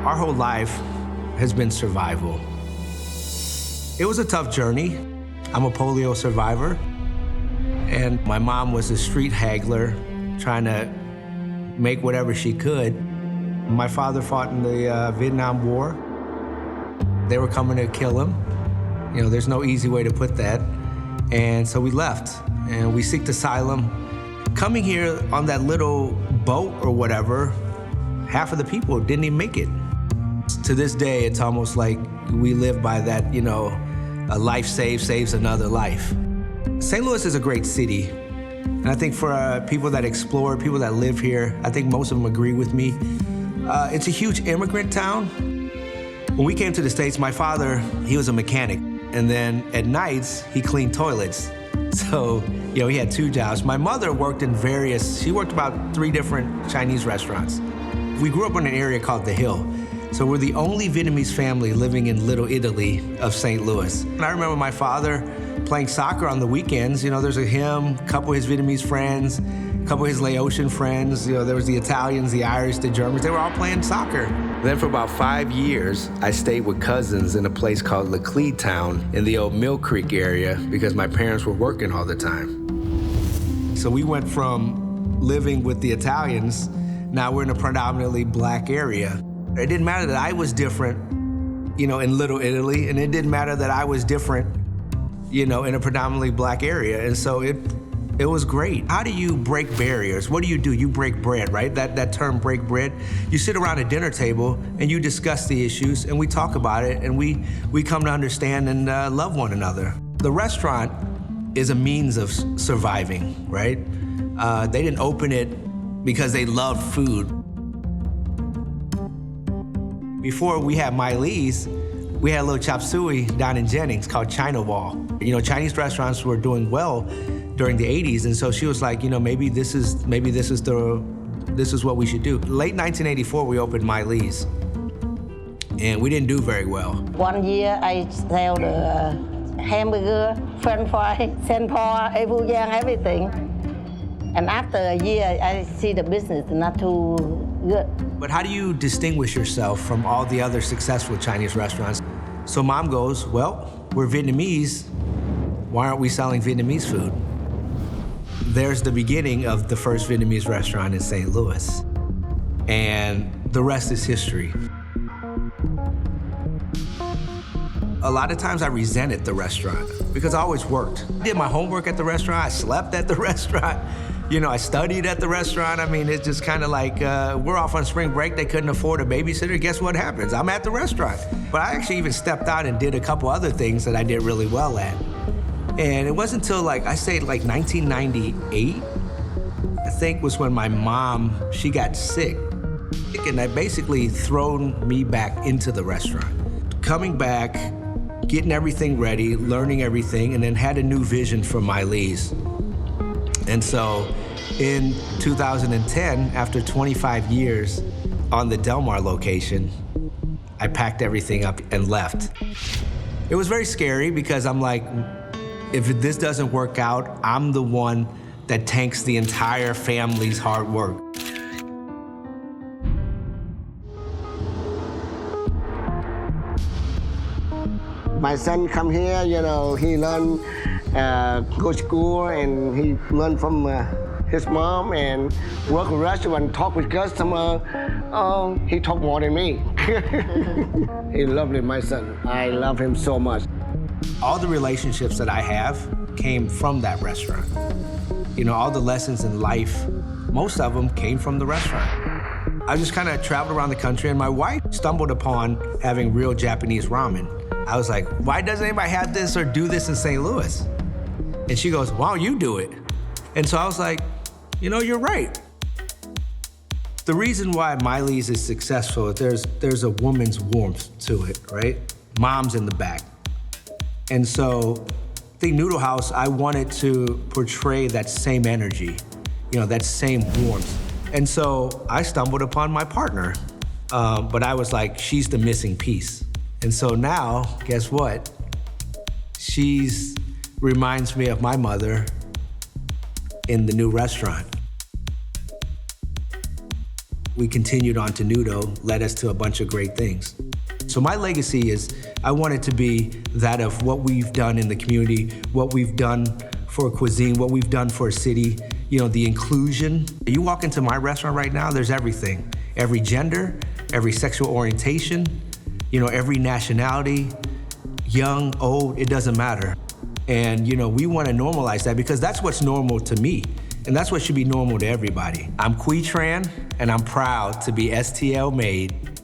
Our whole life has been survival. It was a tough journey. I'm a polio survivor, and my mom was a street haggler trying to make whatever she could. My father fought in the Vietnam War. They were coming to kill him. You know, there's no easy way to put that. And so we left, and we seeked asylum. Coming here on that little boat or whatever, half of the people didn't even make it. To this day, it's almost like we live by that, you know, a life saved saves another life. St. Louis is a great city. And I think for people that explore, people that live here, I think most of them agree with me. It's a huge immigrant town. When we came to the States, my father, he was a mechanic. And then at nights, he cleaned toilets. So, you know, he had 2 jobs. My mother worked in she worked about 3 different Chinese restaurants. We grew up in an area called The Hill. So we're the only Vietnamese family living in Little Italy of St. Louis. And I remember my father playing soccer on the weekends. You know, there's him, a couple of his Vietnamese friends, a couple of his Laotian friends. You know, there was the Italians, the Irish, the Germans. They were all playing soccer. Then for about 5 years, I stayed with cousins in a place called Laclede Town in the old Mill Creek area because my parents were working all the time. So we went from living with the Italians, now we're in a predominantly black area. It didn't matter that I was different, you know, in Little Italy, and it didn't matter that I was different, you know, in a predominantly black area. And so it was great. How do you break barriers? What do? You break bread, right? That term, break bread. You sit around a dinner table and you discuss the issues and we talk about it and we come to understand and love one another. The restaurant is a means of surviving, right? They didn't open it because they loved food. Before we had Miley's, we had a little chop suey down in Jennings called China Wall. You know, Chinese restaurants were doing well during the 80s, and so she was like, you know, maybe this is what we should do. Late 1984, we opened Miley's, and we didn't do very well. One year, I sell the hamburger, French fry, Saint Paul, everything. And after a year, I see the business not too good. But how do you distinguish yourself from all the other successful Chinese restaurants? So mom goes, well, we're Vietnamese. Why aren't we selling Vietnamese food? There's the beginning of the first Vietnamese restaurant in St. Louis. And the rest is history. A lot of times I resented the restaurant because I always worked. I did my homework at the restaurant, I slept at the restaurant. You know, I studied at the restaurant. I mean, it's just kind of like, we're off on spring break, they couldn't afford a babysitter. Guess what happens? I'm at the restaurant. But I actually even stepped out and did a couple other things that I did really well at. And it wasn't until like 1998, I think was when my mom, she got sick. And that basically thrown me back into the restaurant. Coming back, getting everything ready, learning everything, and then had a new vision for Miley's. And so in 2010, after 25 years on the Del Mar location, I packed everything up and left. It was very scary because I'm like, if this doesn't work out, I'm the one that tanks the entire family's hard work. My son come here, you know, he learn, go to school, and he learn from his mom and work in restaurant, talk with customer. Oh, he talk more than me. He lovely, my son. I love him so much. All the relationships that I have came from that restaurant. You know, all the lessons in life, most of them came from the restaurant. I just kind of traveled around the country, and my wife stumbled upon having real Japanese ramen. I was like, why doesn't anybody have this or do this in St. Louis? And she goes, why don't you do it? And so I was like, you know, you're right. The reason why Miley's is successful, there's a woman's warmth to it, right? Mom's in the back. And so I think Noodle House, I wanted to portray that same energy, you know, that same warmth. And so I stumbled upon my partner, but I was like, she's the missing piece. And so now, guess what? She's reminds me of my mother in the new restaurant. we continued on to Nudo, led us to a bunch of great things. So my legacy is, I want it to be that of what we've done in the community, what we've done for cuisine, what we've done for a city, you know, the inclusion. You walk into my restaurant right now, there's everything. Every gender, every sexual orientation, you know, every nationality, young, old, it doesn't matter. And, you know, we want to normalize that because that's what's normal to me. And that's what should be normal to everybody. I'm Tran, and I'm proud to be STL made.